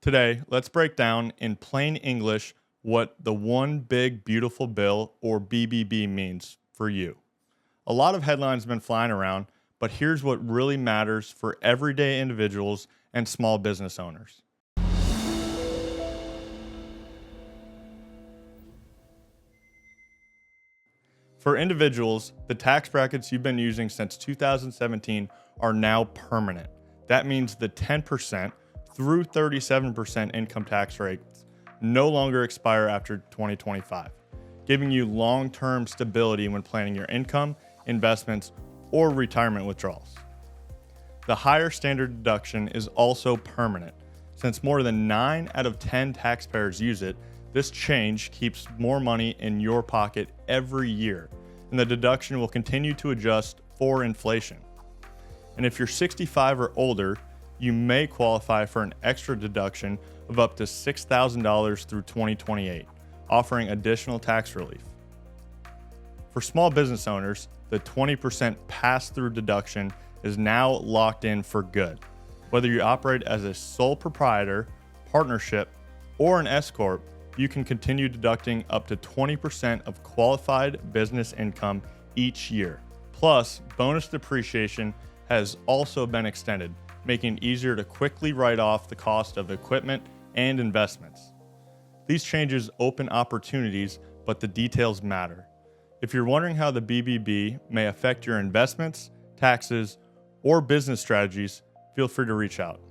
Today, let's break down in plain English what the One Big Beautiful Bill or BBB means for you. A lot of headlines have been flying around, but here's what really matters for everyday individuals and small business owners. For individuals, the tax brackets you've been using since 2017 are now permanent. That means the 10% through 37% income tax rates no longer expire after 2025, giving you long-term stability when planning your income, investments, or retirement withdrawals. The higher standard deduction is also permanent. Since more than 9 out of 10 taxpayers use it, this change keeps more money in your pocket every year, and the deduction will continue to adjust for inflation. And if you're 65 or older, you may qualify for an extra deduction of up to $6,000 through 2028, offering additional tax relief. For small business owners, the 20% pass-through deduction is now locked in for good. Whether you operate as a sole proprietor, partnership, or an S-corp, you can continue deducting up to 20% of qualified business income each year. Plus, bonus depreciation has also been extended, making it easier to quickly write off the cost of equipment and investments. These changes open opportunities, but the details matter. If you're wondering how the BBB may affect your investments, taxes, or business strategies, feel free to reach out.